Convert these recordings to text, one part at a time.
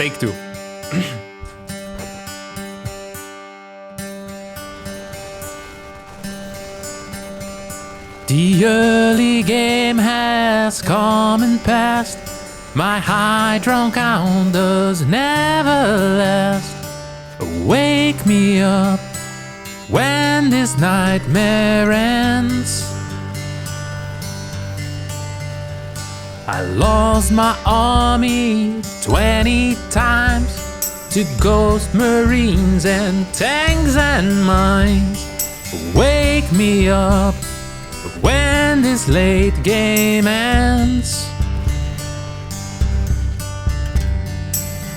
Take two. The early game has come and passed. My high drunk count does never last. Wake me up when this nightmare ends. I lost my army 20 times to ghost marines and tanks and mines. Wake me up when this late game ends.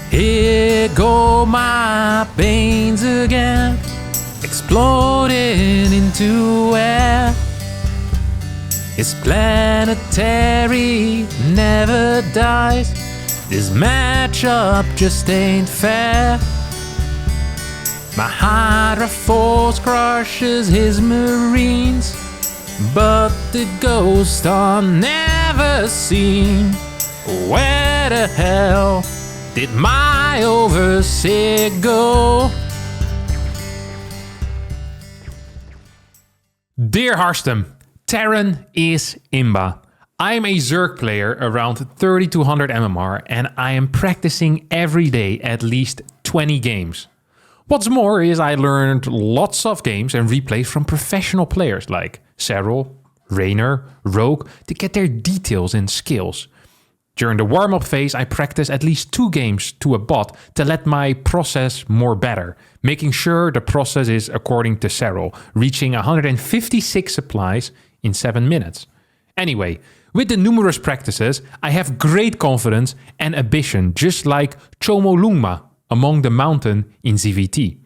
Here go my pains again, exploding into air. His planetary never dies. This matchup just ain't fair. My Hydra force crushes his marines, but the ghosts are never seen. Where the hell did my overseer go? Dear Harstem, Terran is Imba. I am a Zerg player around 3200 MMR and I am practicing every day at least 20 games. What's more is I learned lots of games and replays from professional players like Serral, Raynor, Rogue to get their details and skills. During the warm-up phase, I practice at least 2 games to a bot to let my process more better, making sure the process is according to Serral, reaching 156 supplies in 7 minutes. Anyway, with the numerous practices, I have great confidence and ambition, just like Chomolungma among the mountain in ZVT.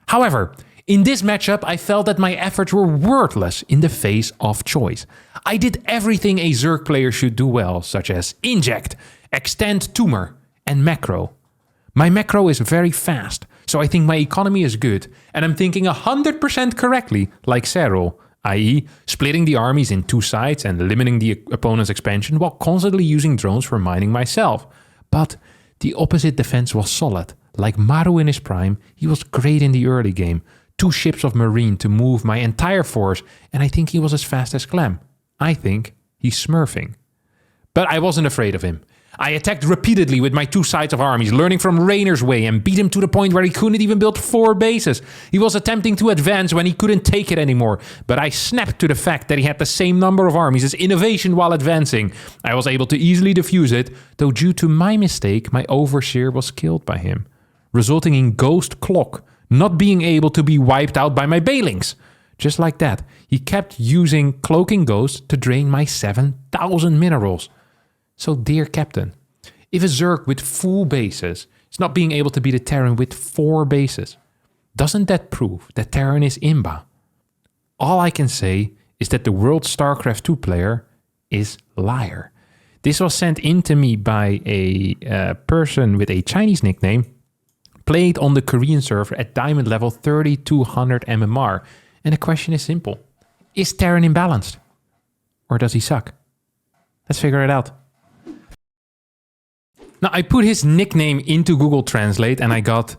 However, in this matchup, I felt that my efforts were worthless in the face of choice. I did everything a Zerg player should do well, such as inject, extend tumor, and macro. My macro is very fast, so I think my economy is good, and I'm thinking 100% correctly, like Serral, i.e. splitting the armies in 2 sides and limiting the opponent's expansion while constantly using drones for mining myself. But the opposite defense was solid. Like Maru in his prime, he was great in the early game. 2 ships of marine to move my entire force, and I think he was as fast as Clem. I think he's smurfing. But I wasn't afraid of him. I attacked repeatedly with my 2 sides of armies, learning from Raynor's way and beat him to the point where he couldn't even build 4 bases. He was attempting to advance when he couldn't take it anymore, but I snapped to the fact that he had the same number of armies as Innovation while advancing. I was able to easily defuse it, though due to my mistake, my overseer was killed by him, resulting in Ghost Cloak not being able to be wiped out by my Balings. Just like that, he kept using Cloaking Ghost to drain my 7,000 minerals. So dear Captain, if a Zerg with full bases is not being able to beat a Terran with 4 bases, doesn't that prove that Terran is Imba? All I can say is that the World StarCraft 2 player is liar. This was sent in to me by a person with a Chinese nickname, played on the Korean server at diamond level 3200 MMR. And the question is simple. Is Terran imbalanced? Or does he suck? Let's figure it out. Now, I put his nickname into Google Translate and I got,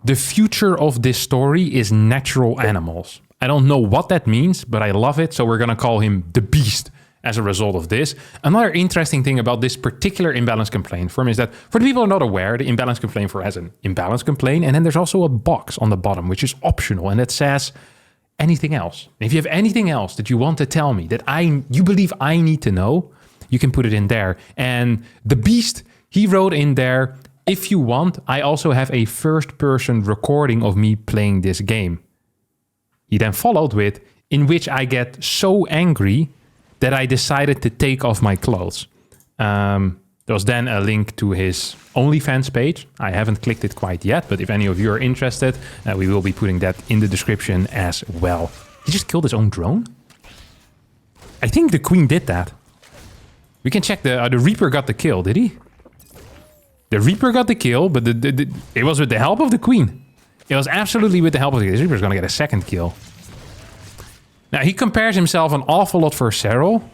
the future of this story is natural animals. I don't know what that means, but I love it. So we're going to call him the Beast as a result of this. Another interesting thing about this particular imbalance complaint form is that, for the people who are not aware, the imbalance complaint form has an imbalance complaint. And then there's also a box on the bottom, which is optional. And it says anything else. If you have anything else that you want to tell me that you believe I need to know, you can put it in there. And the Beast, he wrote in there, if you want, I also have a first-person recording of me playing this game. He then followed with, in which I get so angry that I decided to take off my clothes. There was then a link to his OnlyFans page. I haven't clicked it quite yet, but if any of you are interested, we will be putting that in the description as well. He just killed his own drone? I think the Queen did that. We can check the Reaper got the kill, did he? The Reaper got the kill, but it was with the help of the Queen. It was absolutely with the help of the Queen. This Reaper's gonna get a second kill. Now, he compares himself an awful lot for Serral,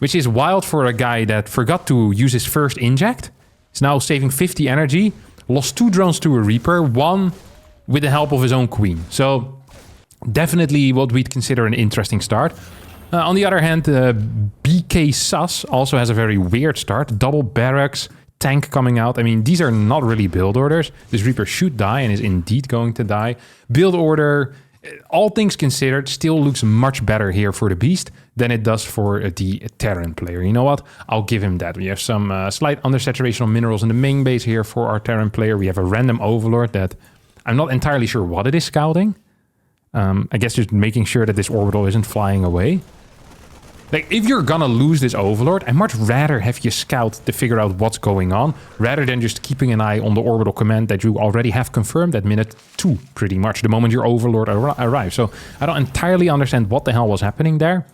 which is wild for a guy that forgot to use his first inject. He's now saving 50 energy, Lost 2 drones to a Reaper, 1 with the help of his own queen. So definitely what we'd consider an interesting start. On the other hand, BK Sus also has a very weird start. Double barracks, tank coming out. I mean, these are not really build orders. This Reaper should die and is indeed going to die. Build order, all things considered, still looks much better here for the Beast than it does for the Terran player. You know what? I'll give him that. We have some slight undersaturation of minerals in the main base here for our Terran player. We have a random Overlord that I'm not entirely sure what it is scouting. I guess just making sure that this orbital isn't flying away. Like, if you're gonna lose this Overlord, I'd much rather have you scout to figure out what's going on, rather than just keeping an eye on the orbital command that you already have confirmed at minute 2, pretty much, the moment your Overlord arrives. So I don't entirely understand what the hell was happening there.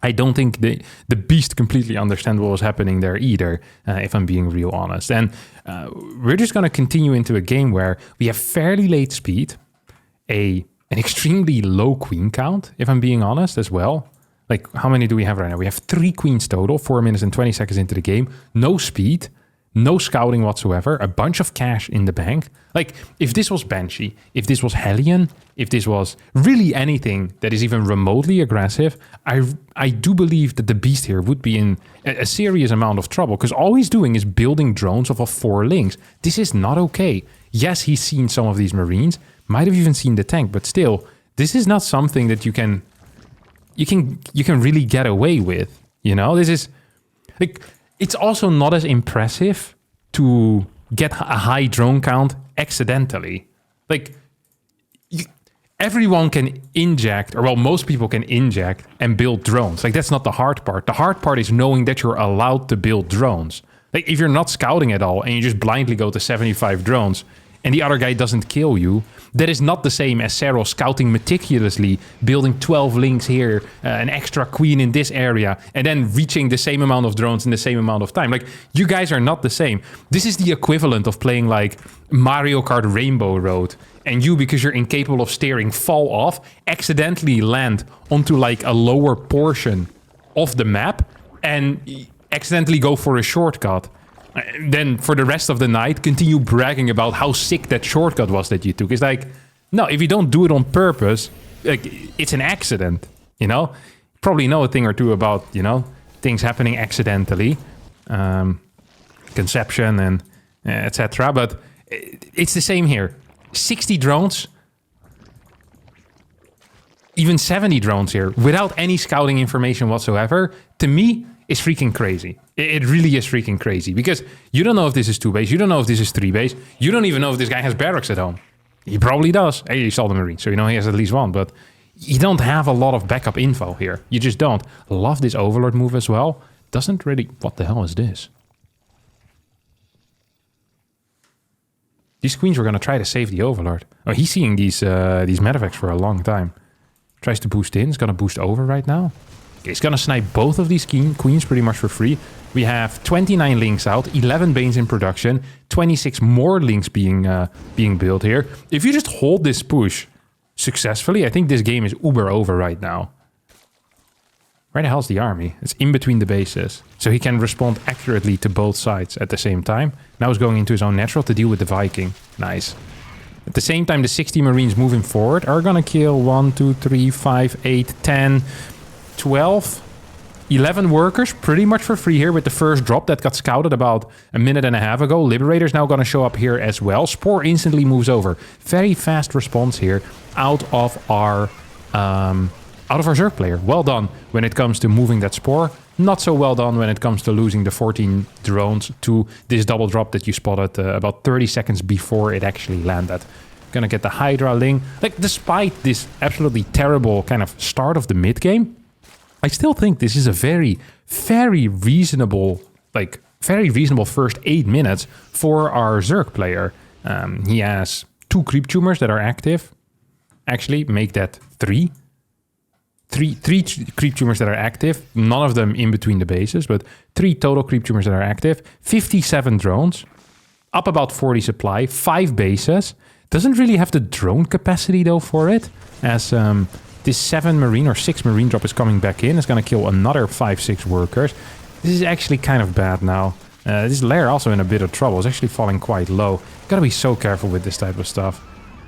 I don't think the Beast completely understand what was happening there either, if I'm being real honest. And we're just gonna continue into a game where we have fairly late speed, an extremely low queen count, if I'm being honest, as well. Like, how many do we have right now? We have 3 queens total, 4 minutes and 20 seconds into the game. No speed, no scouting whatsoever, a bunch of cash in the bank. Like, if this was Banshee, if this was Hellion, if this was really anything that is even remotely aggressive, I do believe that the Beast here would be in a serious amount of trouble, because all he's doing is building drones off of 4 links. This is not okay. Yes, he's seen some of these Marines, might have even seen the tank, but still, this is not something that you can really get away with, you know? This is, like, it's also not as impressive to get a high drone count accidentally. Like, everyone can inject, or well, most people can inject and build drones. Like, that's not the hard part. The hard part is knowing that you're allowed to build drones. Like, if you're not scouting at all and you just blindly go to 75 drones and the other guy doesn't kill you, that is not the same as Cyril scouting meticulously, building 12 links here, an extra queen in this area, and then reaching the same amount of drones in the same amount of time. Like, you guys are not the same. This is the equivalent of playing like Mario Kart Rainbow Road, and you, because you're incapable of steering, fall off, accidentally land onto like a lower portion of the map, and accidentally go for a shortcut. Then for the rest of the night, continue bragging about how sick that shortcut was that you took. It's like, no, if you don't do it on purpose, like, it's an accident, you know? Probably know a thing or two about, you know, things happening accidentally, conception and etc. But it's the same here. 60 drones, even 70 drones here, without any scouting information whatsoever, to me, is freaking crazy. It really is freaking crazy, because you don't know if this is 2 base, you don't know if this is 3 base, you don't even know if this guy has barracks at home. He probably does. Hey, he saw the Marine, so you know he has at least 1, but you don't have a lot of backup info here. You just don't. Love this Overlord move as well. Doesn't really... What the hell is this? These queens were going to try to save the Overlord. Oh, he's seeing these medevacs for a long time. Tries to boost in. He's going to boost over right now. Okay, he's going to snipe both of these queens pretty much for free. We have 29 links out, 11 Banes in production, 26 more links being built here. If you just hold this push successfully, I think this game is uber over right now. Where the hell's the army? It's in between the bases. So he can respond accurately to both sides at the same time. Now he's going into his own natural to deal with the Viking. Nice. At the same time, the 60 Marines moving forward are gonna kill 1, 2, 3, 5, 8, 10, 12, 11 workers pretty much for free here with the first drop that got scouted about a minute and a half ago. Liberator's now gonna show up here as well. Spore instantly moves over. Very fast response here out of our Zerg player. Well done when it comes to moving that Spore. Not so well done when it comes to losing the 14 drones to this double drop that you spotted about 30 seconds before it actually landed. Gonna get the Hydra Ling. Like, despite this absolutely terrible kind of start of the mid game, I still think this is a very, very reasonable, first 8 minutes for our Zerg player. He has 2 creep tumors that are active. Actually, make that 3. Three creep tumors that are active, none of them in between the bases, but 3 total creep tumors that are active, 57 drones, up about 40 supply, 5 bases. Doesn't really have the drone capacity though for it, as this 7 Marine or 6 Marine drop is coming back in. It's going to kill another 5-6 workers. This is actually kind of bad now. This lair also in a bit of trouble. It's actually falling quite low. Gotta be so careful with this type of stuff.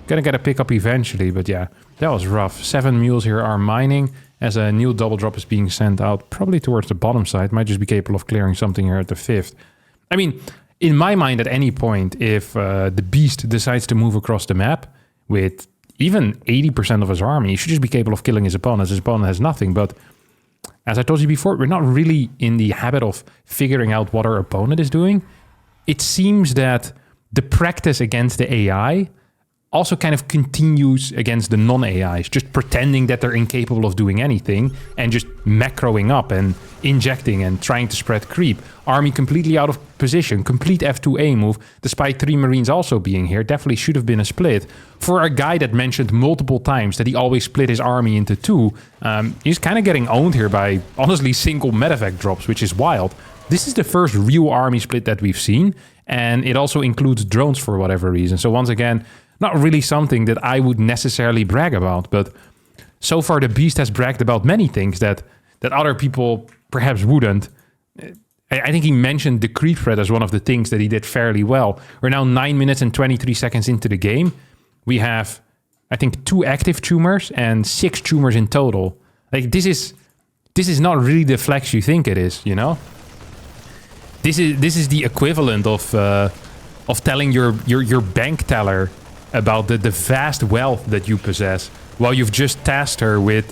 Gonna get a pickup eventually, but yeah, that was rough. 7 mules here are mining as a new double drop is being sent out, probably towards the bottom side. Might just be capable of clearing something here at the 5th. I mean, in my mind, at any point, if the beast decides to move across the map with even 80% of his army, he should just be capable of killing his opponent. His opponent has nothing, but as I told you before, we're not really in the habit of figuring out what our opponent is doing. It seems that the practice against the AI also kind of continues against the non-AIs, just pretending that they're incapable of doing anything and just macroing up and injecting and trying to spread creep. Army completely out of position, complete F2A move, despite 3 Marines also being here. Definitely should have been a split. For a guy that mentioned multiple times that he always split his army into 2, he's kind of getting owned here by, honestly, single medevac drops, which is wild. This is the first real army split that we've seen, and it also includes drones for whatever reason. So once again, not really something that I would necessarily brag about, but so far the Beast has bragged about many things that other people perhaps wouldn't. I think he mentioned the creep threat as one of the things that he did fairly well. We're now 9 minutes and 23 seconds into the game. We have, I think, 2 active tumors and 6 tumors in total. Like, this is not really the flex you think it is, you know? This is the equivalent of telling your bank teller about the vast wealth that you possess while you've just tasked her with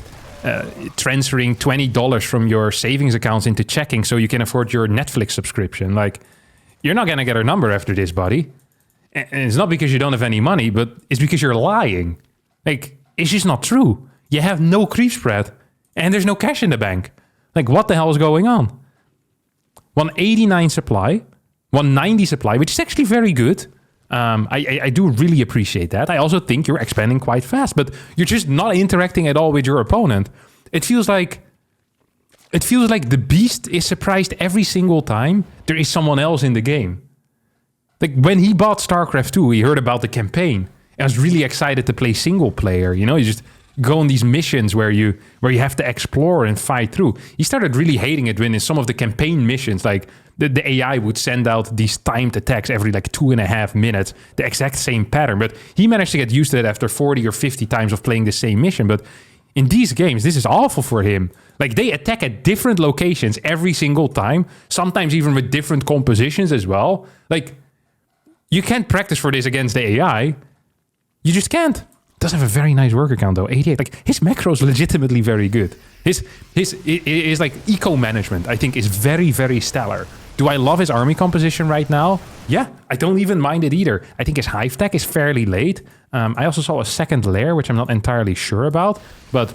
transferring $20 from your savings accounts into checking so you can afford your Netflix subscription. Like, you're not gonna get her number after this, buddy. And it's not because you don't have any money, but it's because you're lying. Like, it's just not true. You have no creep spread and there's no cash in the bank. Like, what the hell is going on? 189 supply, 190 supply, which is actually very good. I do really appreciate that. I also think you're expanding quite fast, but you're just not interacting at all with your opponent. It feels like the Beast is surprised every single time there is someone else in the game. Like, when he bought StarCraft 2, he heard about the campaign and was really excited to play single player. You know, you just go on these missions where you have to explore and fight through. He started really hating it when in some of the campaign missions, like the AI would send out these timed attacks every like 2.5 minutes, the exact same pattern. But he managed to get used to it after 40 or 50 times of playing the same mission. But in these games, this is awful for him. Like, they attack at different locations every single time, sometimes even with different compositions as well. Like, you can't practice for this against the AI. You just can't. Does have a very nice worker count though, 88. Like, his macro is legitimately very good. His like eco management, I think, is very, very stellar. Do I love his army composition right now? Yeah, I don't even mind it either. I think his hive tech is fairly late. I also saw a second lair, which I'm not entirely sure about. But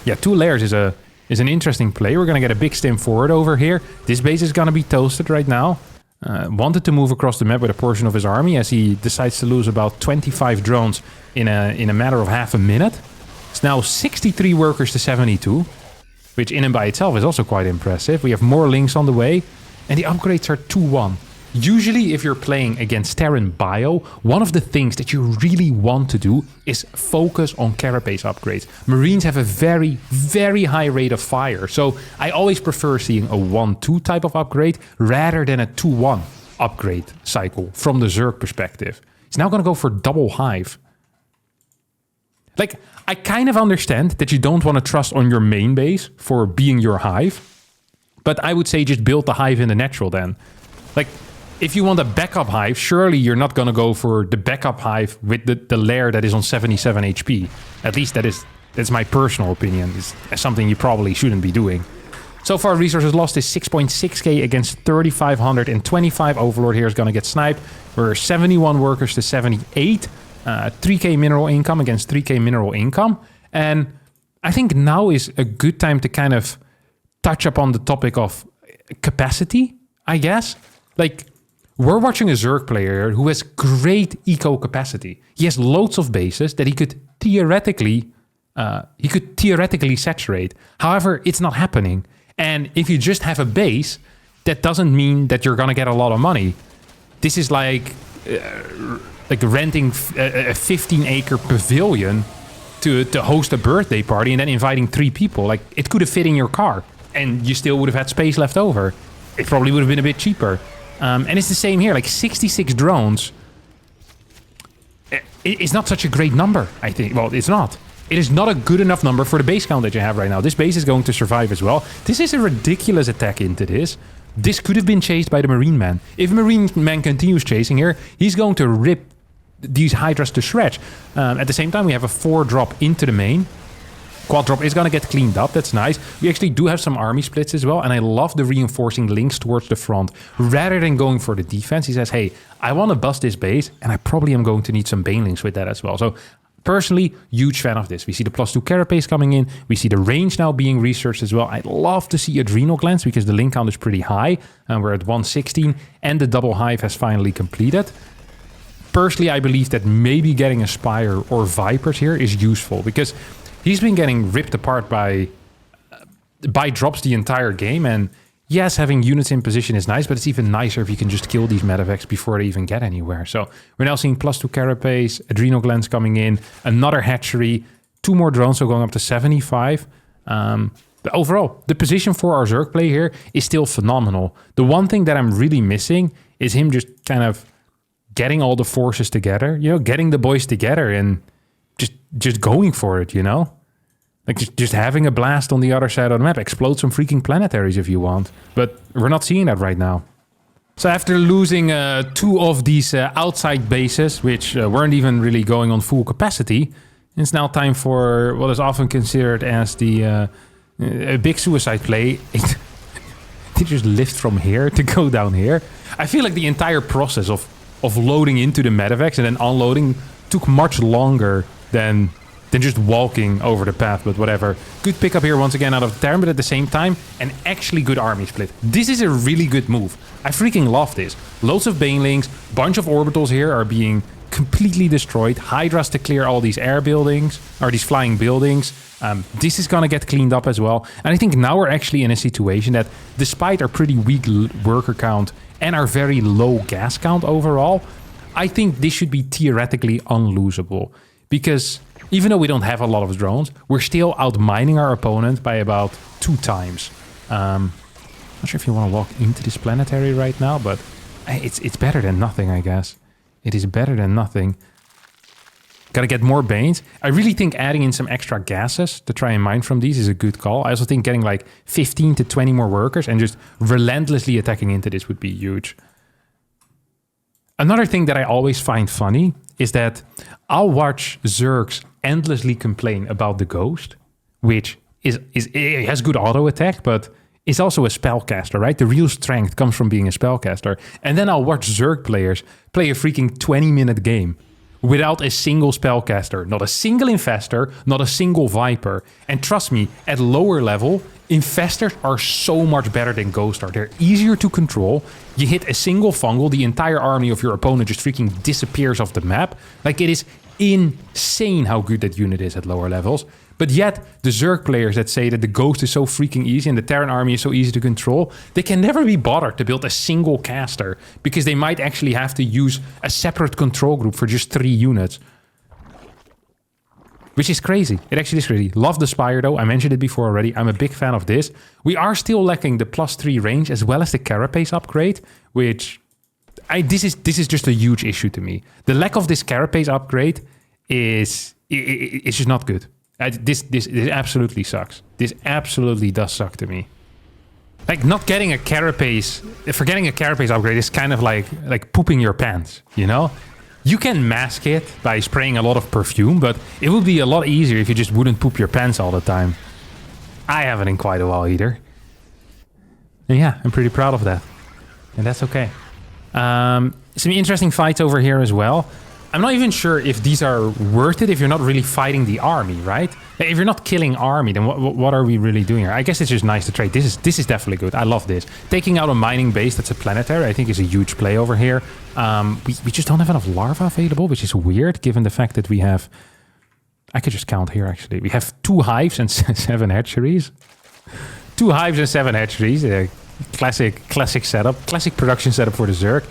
yeah, 2 layers is an interesting play. We're gonna get a big stim forward over here. This base is gonna be toasted right now. Wanted to move across the map with a portion of his army as he decides to lose about 25 drones in a matter of half a minute. It's now 63 workers to 72, which in and by itself is also quite impressive. We have more links on the way, and the upgrades are 2-1. Usually, if you're playing against Terran Bio, one of the things that you really want to do is focus on carapace upgrades. Marines have a very, very high rate of fire, so I always prefer seeing a 1-2 type of upgrade rather than a 2-1 upgrade cycle from the Zerg perspective. It's now going to go for double hive. Like, I kind of understand that you don't want to trust on your main base for being your hive, but I would say just build the hive in the natural then. Like, if you want a backup hive, surely you're not going to go for the backup hive with the lair that is on 77 HP. At least that's my personal opinion. It's something you probably shouldn't be doing. So far, resources lost is 6.6k against 3,500, and 25 Overlord here is going to get sniped. We're 71 workers to 78. 3k mineral income against 3k mineral income. And I think now is a good time to kind of touch upon the topic of capacity, I guess. Like, we're watching a Zerg player who has great eco capacity. He has loads of bases that he could theoretically saturate. However, it's not happening. And if you just have a base, that doesn't mean that you're gonna get a lot of money. This is like renting a 15-acre pavilion to host a birthday party and then inviting 3 people. Like, it could have fit in your car, and you still would have had space left over. It probably would have been a bit cheaper. And it's the same here, like 66 drones. It's not such a great number, I think. Well, it's not. It is not a good enough number for the base count that you have right now. This base is going to survive as well. This is a ridiculous attack into this. This could have been chased by the Marine Man. If Marine Man continues chasing here, he's going to rip these Hydras to shreds. At the same time, we have a 4-drop into the main. Quad drop is going to get cleaned up. That's nice. We actually do have some army splits as well. And I love the reinforcing links towards the front. Rather than going for the defense, he says, hey, I want to bust this base. And I probably am going to need some banelings with that as well. So personally, huge fan of this. We see the +2 carapace coming in. We see the range now being researched as well. I'd love to see adrenal glands because the link count is pretty high. And we're at 116. And the double hive has finally completed. Personally, I believe that maybe getting a Spire or Vipers here is useful. Because he's been getting ripped apart by drops the entire game. And yes, having units in position is nice, but it's even nicer if you can just kill these medevacs before they even get anywhere. So we're now seeing +2 carapace, adrenal glands coming in, another hatchery, 2 more drones, so going up to 75. But overall, the position for our Zerg play here is still phenomenal. The one thing that I'm really missing is him just kind of getting all the forces together, you know, getting the boys together and just going for it, you know? Like just having a blast on the other side of the map. Explode some freaking planetaries if you want. But we're not seeing that right now. So after losing 2 of these outside bases, which weren't even really going on full capacity, it's now time for what is often considered as the a big suicide play. They just lift from here to go down here. I feel like the entire process of loading into the medevacs and then unloading took much longer than just walking over the path, but whatever. Good pickup here once again out of Terran, but at the same time, an actually good army split. This is a really good move. I freaking love this. Loads of banelings, bunch of orbitals here are being completely destroyed. Hydras to clear all these air buildings, or these flying buildings. This is gonna get cleaned up as well. And I think now we're actually in a situation that, despite our pretty weak worker count and our very low gas count overall, I think this should be theoretically unlosable. Because even though we don't have a lot of drones, we're still outmining our opponent by about 2 times. Not sure if you want to walk into this planetary right now, but it's better than nothing, I guess. It is better than nothing. Gotta get more Banes. I really think adding in some extra gases to try and mine from these is a good call. I also think getting like 15 to 20 more workers and just relentlessly attacking into this would be huge. Another thing that I always find funny is that I'll watch Zergs endlessly complain about the Ghost, which it has good auto attack, but is also a spellcaster, right? The real strength comes from being a spellcaster. And then I'll watch Zerg players play a freaking 20-minute game without a single spellcaster, not a single infestor, not a single viper. And trust me, at lower level, infestors are so much better than Ghost are. They're easier to control. You hit a single fungal, the entire army of your opponent just freaking disappears off the map. Like, it is insane how good that unit is at lower levels. But yet, the Zerg players that say that the Ghost is so freaking easy and the Terran army is so easy to control, they can never be bothered to build a single caster because they might actually have to use a separate control group for just 3 units. Which is crazy. It actually is crazy. Love the Spire though. I mentioned it before already. I'm a big fan of this. We are still lacking the +3 range as well as the carapace upgrade, which this is just a huge issue to me. The lack of this carapace upgrade is it's just not good. This absolutely sucks. This absolutely does suck to me. Like, not getting a carapace, forgetting a carapace upgrade is kind of like pooping your pants, you know? You can mask it by spraying a lot of perfume, but it would be a lot easier if you just wouldn't poop your pants all the time. I haven't in quite a while either. And yeah, I'm pretty proud of that. And that's okay. Some interesting fights over here as well. I'm not even sure if these are worth it if you're not really fighting the army, right? If you're not killing army, then what are we really doing here? I guess it's just nice to trade. This is definitely good. I love this. Taking out a mining base that's a planetary, I think is a huge play over here. We just don't have enough larvae available, which is weird given the fact that we have... I could just count here, actually. We have 2 hives and 7 hatcheries. 2 hives and 7 hatcheries. Classic setup. Classic production setup for the Zerg.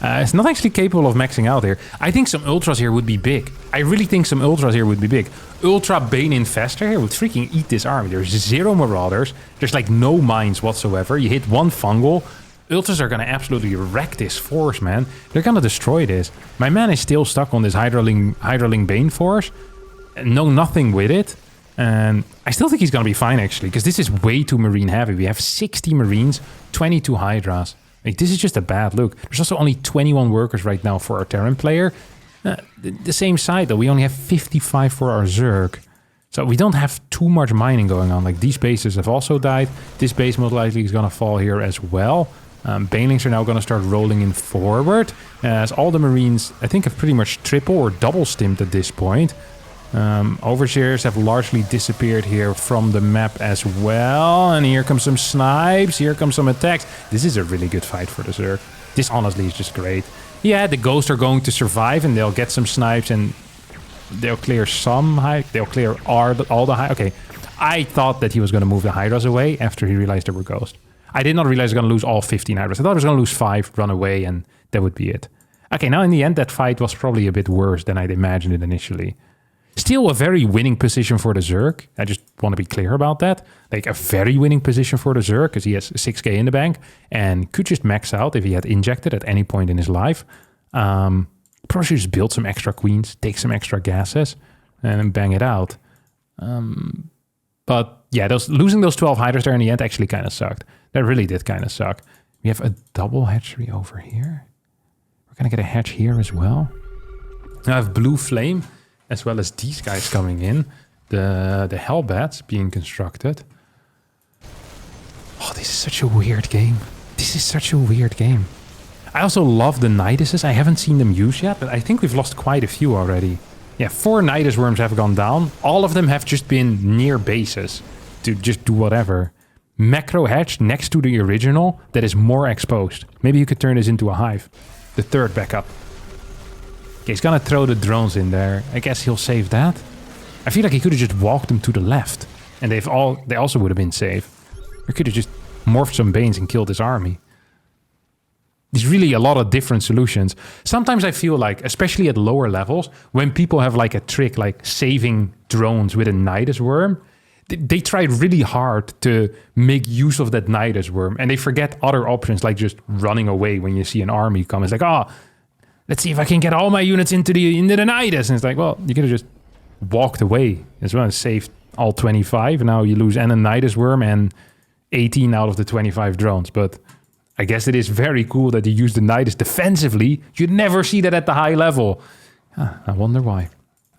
It's not actually capable of maxing out here. I think some Ultras here would be big. I really think some Ultras here would be big. Ultra Bane Infestor here would freaking eat this army. There's 0 Marauders. There's like no mines whatsoever. You hit 1 fungal. Ultras are going to absolutely wreck this force, man. They're going to destroy this. My man is still stuck on this Hydraling Bane force. Know nothing with it. And I still think he's going to be fine, actually, because this is way too Marine heavy. We have 60 Marines, 22 Hydras. Like, this is just a bad look. There's also only 21 workers right now for our Terran player. The same side, though. We only have 55 for our Zerg. So we don't have too much mining going on. Like, these bases have also died. This base most likely is going to fall here as well. Banelings are now going to start rolling in forward. As all the Marines, I think, have pretty much triple or double stimmed at this point. Overseers have largely disappeared here from the map as well. And here comes some snipes. Here comes some attacks. This is a really good fight for the Zerg. This honestly is just great. Yeah, the Ghosts are going to survive and they'll get some snipes and they'll clear some high. They'll clear all the high. Okay, I thought that he was going to move the Hydras away after he realized there were Ghosts. I did not realize he was going to lose all 15 Hydras. I thought he was going to lose 5, run away, and that would be it. Okay, now in the end, that fight was probably a bit worse than I'd imagined it initially. Still a very winning position for the Zerg. I just want to be clear about that. Like, a very winning position for the Zerg, because he has 6k in the bank and could just max out if he had injected at any point in his life. Probably should just build some extra queens, take some extra gases, and bang it out. But yeah, losing those 12 Hydras there in the end actually kind of sucked. That really did kind of suck. We have a double hatchery over here. We're going to get a hatch here as well. Now I have Blue Flame, as well as these guys coming in. The Hellbats being constructed. Oh, this is such a weird game. This is such a weird game. I also love the Niduses. I haven't seen them used yet, but I think we've lost quite a few already. Yeah, 4 Nidus worms have gone down. All of them have just been near bases to just do whatever. Macro hatch next to the original that is more exposed. Maybe you could turn this into a hive. The third backup. Okay, he's gonna throw the drones in there. I guess he'll save that. I feel like he could have just walked them to the left. And they also would have been safe. Or could have just morphed some Banes and killed his army. There's really a lot of different solutions. Sometimes I feel like, especially at lower levels, when people have like a trick like saving drones with a Nidus worm, they try really hard to make use of that Nidus worm. And they forget other options like just running away when you see an army come. It's like, oh, let's see if I can get all my units into the Nidus. And it's like, well, you could have just walked away as well and saved all 25. And now you lose and a Nidus worm and 18 out of the 25 drones. But I guess it is very cool that you use the Nidus defensively. You'd never see that at the high level. I wonder why.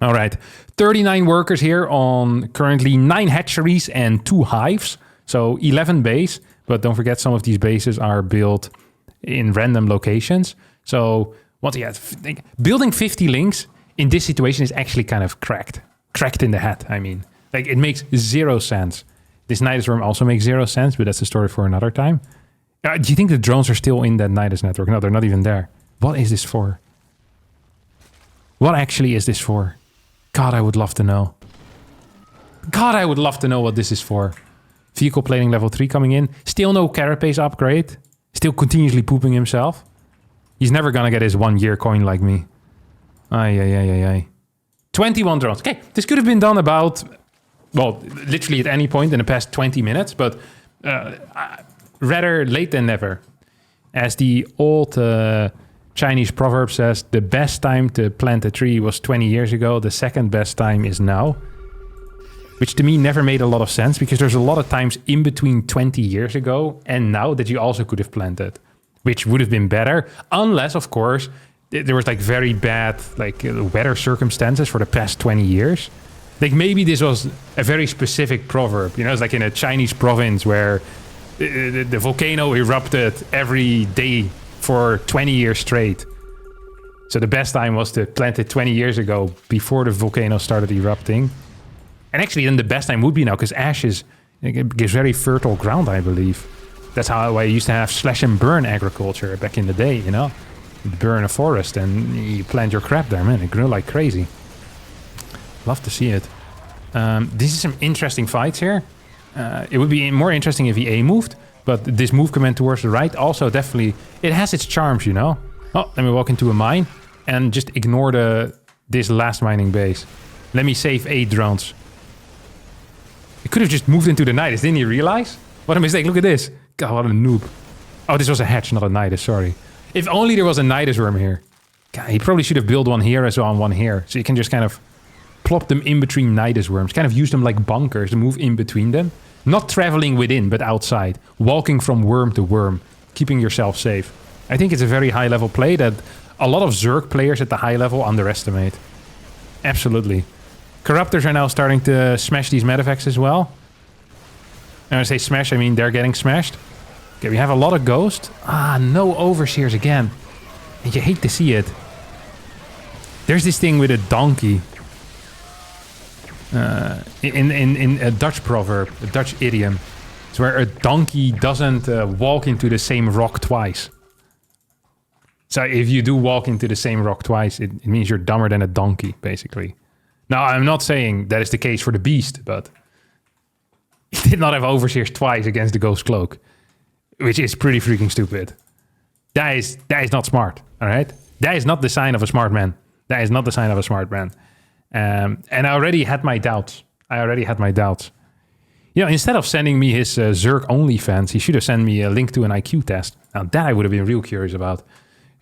All right, 39 workers here on currently 9 hatcheries and 2 hives. So 11 base, but don't forget some of these bases are built in random locations. So building 50 links in this situation is actually kind of cracked in the head. I mean, like it makes 0 sense. This Nidus worm also makes 0 sense, but that's a story for another time. Do you think the drones are still in that Nidus network? No, they're not even there. What is this for? What actually is this for? God, I would love to know. God, I would love to know what this is for. Vehicle plating level 3 coming in. Still no carapace upgrade. Still continuously pooping himself. He's never gonna get his 1-year coin like me. Ay. 21 drones. Okay, this could have been done about, well, literally at any point in the past 20 minutes, but rather late than never. As the old Chinese proverb says, the best time to plant a tree was 20 years ago. The second best time is now. Which to me never made a lot of sense because there's a lot of times in between 20 years ago and now that you also could have planted. Which would have been better. Unless, of course, there was like very bad like weather circumstances for the past 20 years. Like maybe this was a very specific proverb. You know, it's like in a Chinese province where the volcano erupted every day for 20 years straight. So the best time was to plant it 20 years ago before the volcano started erupting. And actually then the best time would be now because ashes gives very fertile ground, I believe. That's how I used to have slash and burn agriculture back in the day, you know. You'd burn a forest and you plant your crap there, man. It grew like crazy. Love to see it. This is some interesting fights here. It would be more interesting if he A moved, but this move command towards the right also definitely, it has its charms, you know. Oh, let me walk into a mine and just ignore this last mining base. Let me save 8 drones. It could have just moved into the Nidus, didn't you realize? What a mistake, look at this. God, what a noob. Oh, this was a hatch, not a nidus, sorry. If only there was a nidus worm here. God, he probably should have built one here as well and one here. So you can just kind of plop them in between nidus worms. Kind of use them like bunkers to move in between them. Not traveling within, but outside. Walking from worm to worm. Keeping yourself safe. I think it's a very high level play that a lot of Zerg players at the high level underestimate. Absolutely. Corruptors are now starting to smash these medevacts as well. And when I say smash, I mean they're getting smashed. Okay, we have a lot of ghosts. Ah, no overseers again. And you hate to see it. There's this thing with a donkey. In a Dutch proverb, a Dutch idiom. It's where a donkey doesn't walk into the same rock twice. So if you do walk into the same rock twice, it means you're dumber than a donkey, basically. Now, I'm not saying that is the case for the beast, but he did not have overseers twice against the ghost cloak, which is pretty freaking stupid. That is not smart, all right? That is not the sign of a smart man. That is not the sign of a smart man. And I already had my doubts. You know, instead of sending me his Zerg OnlyFans, he should have sent me a link to an IQ test. Now that I would have been real curious about.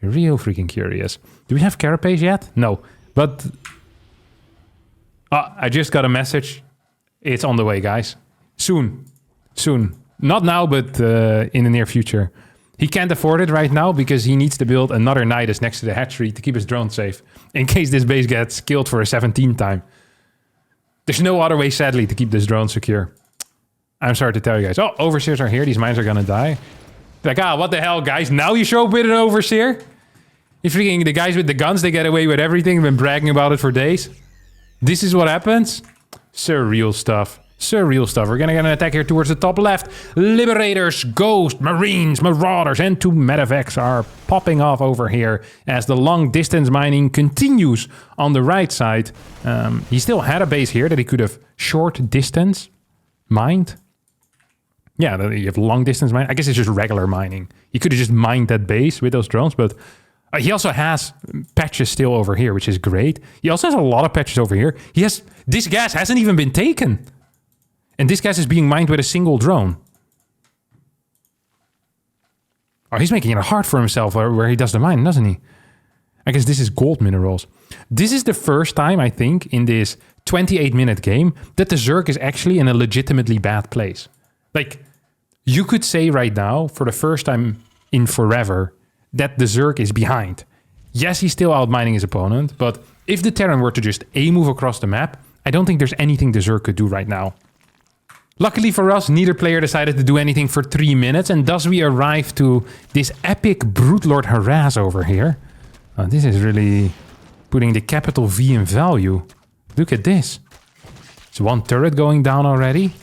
Real freaking curious. Do we have Carapace yet? No. But I just got a message. It's on the way, guys. Soon. Not now, but in the near future. He can't afford it right now because he needs to build another Nidus next to the hatchery to keep his drone safe. In case this base gets killed for a 17th time. There's no other way, sadly, to keep this drone secure. I'm sorry to tell you guys. Oh, overseers are here. These mines are gonna die. Like, what the hell, guys? Now you show up with an overseer? You freaking, the guys with the guns, they get away with everything. I've been bragging about it for days. This is what happens? Surreal stuff. Surreal stuff. We're gonna get an attack here towards the top left. Liberators, Ghost, Marines, Marauders, and 2 medevacs are popping off over here as the long distance mining continues on the right side. He still had a base here that he could have short distance mined. Yeah, you have long distance mining. I guess it's just regular mining. You could have just mined that base with those drones, but he also has patches still over here, which is great. He also has a lot of patches over here. This gas hasn't even been taken. And this gas is being mined with a single drone. Oh, he's making it hard for himself where he does the mine, doesn't he? I guess this is gold minerals. This is the first time, I think, in this 28-minute game that the Zerg is actually in a legitimately bad place. Like, you could say right now, for the first time in forever, that the Zerg is behind. Yes, he's still outmining his opponent, but if the Terran were to just A-move across the map, I don't think there's anything the Zerg could do right now. Luckily for us, neither player decided to do anything for 3 minutes, and thus we arrive to this epic Broodlord harass over here. This is really putting the capital V in value. Look at this. It's 1 turret going down already.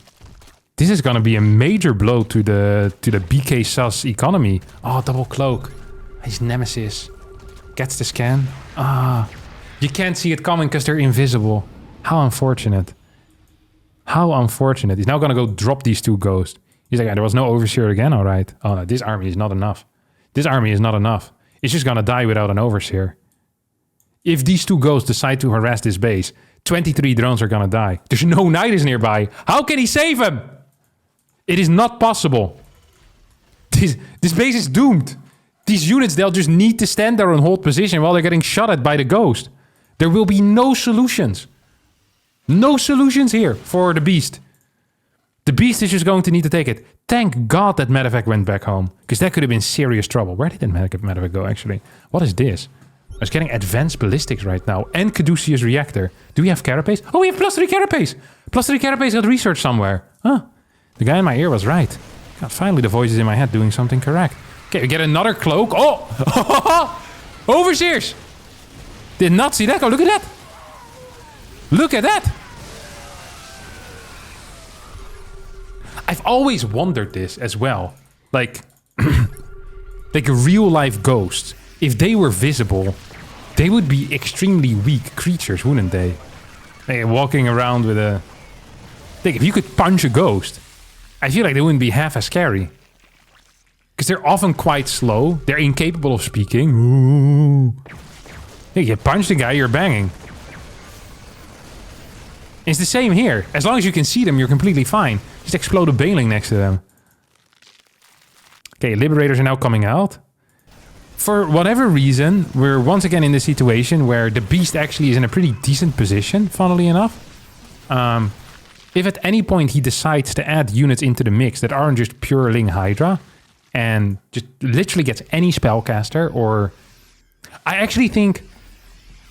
This is gonna be a major blow to the BK sus economy. Oh, double cloak. His nemesis gets the scan. You can't see it coming because they're invisible. How unfortunate. How unfortunate. He's now gonna go drop these 2 ghosts. He's like, there was no overseer again? All right. Oh, no, this army is not enough. This army is not enough. It's just gonna die without an overseer. If these 2 ghosts decide to harass this base, 23 drones are gonna die. There's no Nidus nearby. How can he save him? It is not possible. This base is doomed. These units, they'll just need to stand there and hold position while they're getting shot at by the ghost. There will be no solutions. No solutions here for the beast. The beast is just going to need to take it. Thank God that medevac went back home, because that could have been serious trouble. Where did that medevac go, actually? What is this? I was getting advanced ballistics right now and Caduceus reactor. Do we have carapace? Oh, we have +3 carapace. +3 carapace got research somewhere. Huh. The guy in my ear was right. God, finally the voices in my head doing something correct. Okay, we get another cloak. Oh! Overseers! Did not see that. Oh, look at that. Look at that. I've always wondered this as well. Like real life ghosts. If they were visible, they would be extremely weak creatures, wouldn't they? Like walking around with a... Like, if you could punch a ghost, I feel like they wouldn't be half as scary. Because they're often quite slow. They're incapable of speaking. Ooh. Hey, you punch the guy, you're banging. It's the same here. As long as you can see them, you're completely fine. Just explode a baling next to them. Okay, Liberators are now coming out. For whatever reason, we're once again in the situation where the Beast actually is in a pretty decent position, funnily enough. If at any point he decides to add units into the mix that aren't just pure Ling Hydra, and just literally gets any spellcaster, or... I actually think...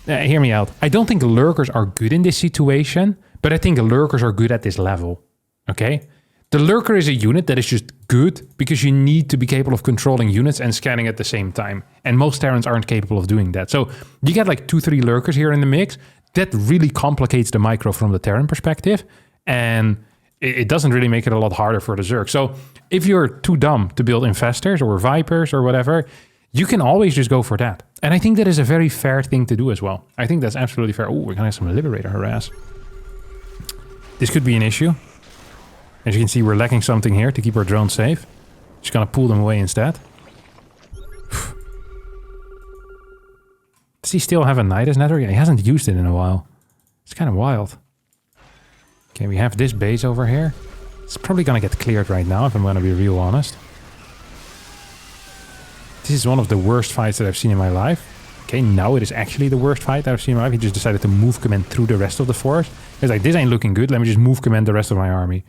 hear me out. I don't think Lurkers are good in this situation, but I think Lurkers are good at this level. Okay? The Lurker is a unit that is just good because you need to be capable of controlling units and scanning at the same time. And most Terrans aren't capable of doing that. So you get like 2-3 Lurkers here in the mix. That really complicates the micro from the Terran perspective. And it doesn't really make it a lot harder for the Zerg. So if you're too dumb to build Infestors or Vipers or whatever, you can always just go for that. And I think that is a very fair thing to do as well. I think that's absolutely fair. Oh, we're going to have some Liberator harass. This could be an issue. As you can see, we're lacking something here to keep our drones safe. Just gonna pull them away instead. Does he still have a IODIS network? Yeah, he hasn't used it in a while. It's kind of wild. Okay, we have this base over here. It's probably gonna get cleared right now, if I'm gonna be real honest. This is one of the worst fights that I've seen in my life. Okay, now it is actually the worst fight that I've seen in my life. He just decided to move command through the rest of the force. He's like, this ain't looking good. Let me just move command the rest of my army.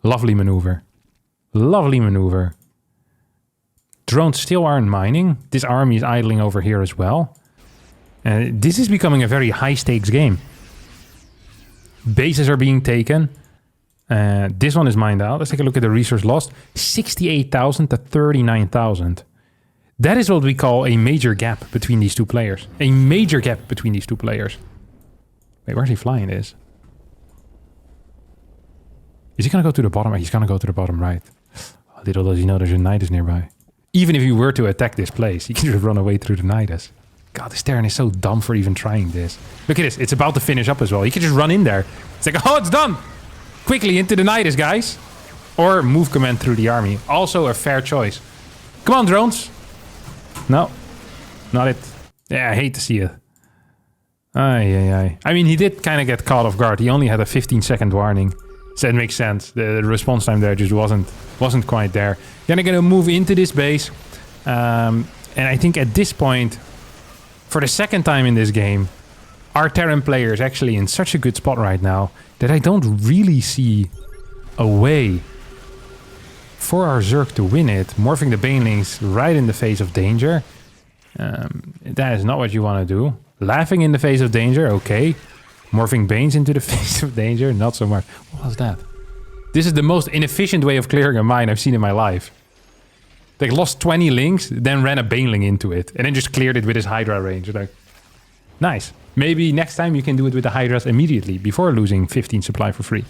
Lovely maneuver. Lovely maneuver. Drones still aren't mining. This army is idling over here as well. This is becoming a very high-stakes game. Bases are being taken. This one is mined out. Let's take a look at the resource lost. 68,000 to 39,000. That is what we call a major gap between these two players. A major gap between these two players. Wait, where's he flying this? Is he gonna go to the bottom? He's gonna go to the bottom right. Little does he know there's a IODIS nearby. Even if you were to attack this place, you can just run away through the IODIS. God, this Terran is so dumb for even trying this. Look at this. It's about to finish up as well. You can just run in there. It's like, oh, it's done. Quickly into the IODIS, guys. Or move command through the army. Also a fair choice. Come on, drones. No. Not it. Yeah, I hate to see it. I mean, he did kind of get caught off guard. He only had a 15-second warning. So it makes sense. The response time there just wasn't quite there. Then I'm gonna move into this base. And I think at this point, for the second time in this game, our Terran player is actually in such a good spot right now that I don't really see a way for our Zerg to win it. Morphing the Banelings right in the face of danger. That is not what you want to do. Laughing in the face of danger, okay. Morphing Banes into the face of danger, not so much. What was that? This is the most inefficient way of clearing a mine I've seen in my life. They lost 20 links, then ran a Baneling into it, and then just cleared it with his Hydra range. Like, nice. Maybe next time you can do it with the Hydras immediately, before losing 15 supply for free.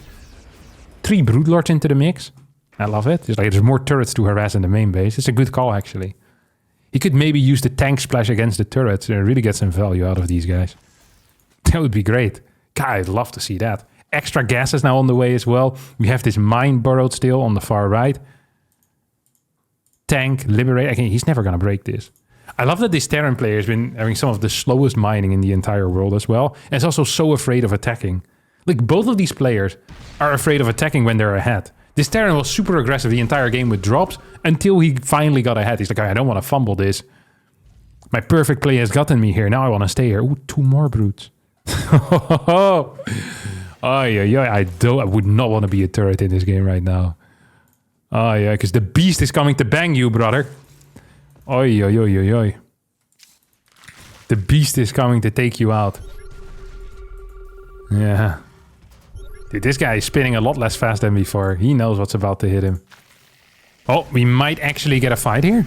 3 Broodlords into the mix. I love it. It's like there's more turrets to harass in the main base. It's a good call, actually. He could maybe use the tank splash against the turrets and really get some value out of these guys. That would be great. God, I'd love to see that. Extra gas is now on the way as well. We have this mine burrowed still on the far right. Tank, liberate. Okay, he's never going to break this. I love that this Terran player has been having some of the slowest mining in the entire world as well. And is also so afraid of attacking. Like, both of these players are afraid of attacking when they're ahead. This Terran was super aggressive the entire game with drops until he finally got ahead. He's like, I don't want to fumble this. My perfect play has gotten me here. Now I want to stay here. Ooh, 2 more brutes. Oh, yeah. I would not want to be a turret in this game right now. Oh, yeah, because the beast is coming to bang you, brother. Oi. The beast is coming to take you out. Yeah. Dude, this guy is spinning a lot less fast than before. He knows what's about to hit him. Oh, we might actually get a fight here.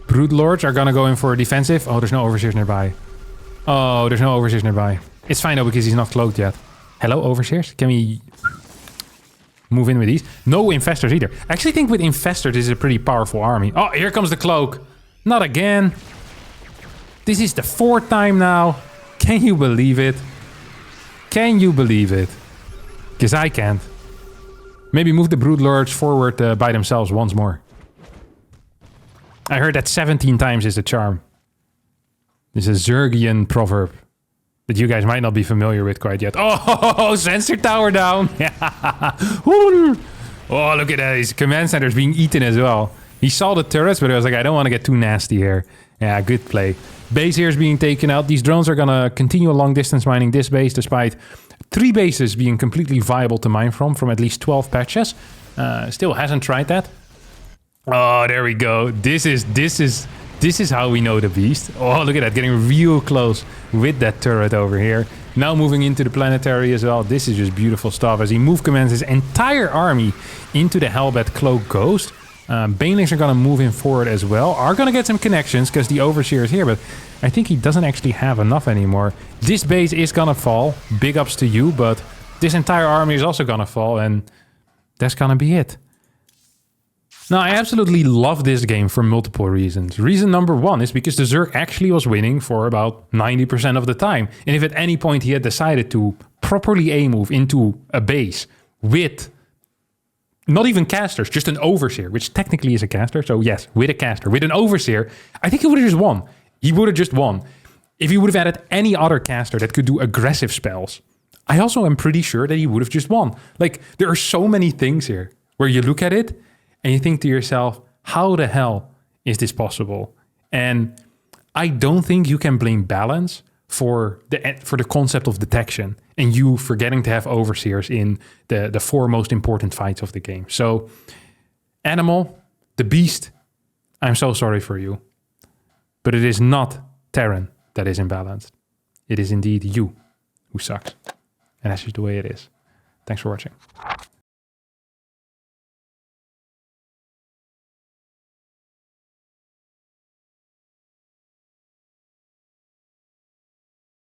Broodlords are gonna go in for a defensive. Oh, there's no Overseers nearby. It's fine though, because he's not cloaked yet. Hello, Overseers? Can we move in with these? No Infestors either. I actually think with Infestors, this is a pretty powerful army. Oh, here comes the cloak. Not again. This is the 4th time now. Can you believe it? Can you believe it? Because I can't. Maybe move the Broodlords forward by themselves once more. I heard that 17 times is a charm. It's a Zergian proverb that you guys might not be familiar with quite yet. Oh, sensor tower down. Oh, look at that. His command center's being eaten as well. He saw the turrets, but I was like, I don't want to get too nasty here. Yeah, good play. Base here is being taken out. These drones are going to continue long distance mining this base, despite 3 bases being completely viable to mine from at least 12 patches. Still hasn't tried that. Oh, there we go. This is how we know the beast. Oh, look at that, getting real close with that turret over here. Now moving into the planetary as well. This is just beautiful stuff as he commands his entire army into the Hellbat Cloak Ghost. Banelings are going to move in forward as well. Are going to get some connections because the Overseer is here, but I think he doesn't actually have enough anymore. This base is going to fall. Big ups to you, but this entire army is also going to fall, and that's going to be it. Now, I absolutely love this game for multiple reasons. Reason number 1 is because the Zerg actually was winning for about 90% of the time. And if at any point he had decided to properly A-move into a base with not even casters, just an Overseer, which technically is a caster. So yes, with a caster, with an Overseer, I think he would have just won. He would have just won. If he would have added any other caster that could do aggressive spells, I also am pretty sure that he would have just won. Like, there are so many things here where you look at it and you think to yourself, how the hell is this possible? And I don't think you can blame balance for the concept of detection and you forgetting to have Overseers in the 4 most important fights of the game. So, Animal, the beast, I'm so sorry for you. But it is not Terran that is imbalanced. It is indeed you who sucks. And that's just the way it is. Thanks for watching.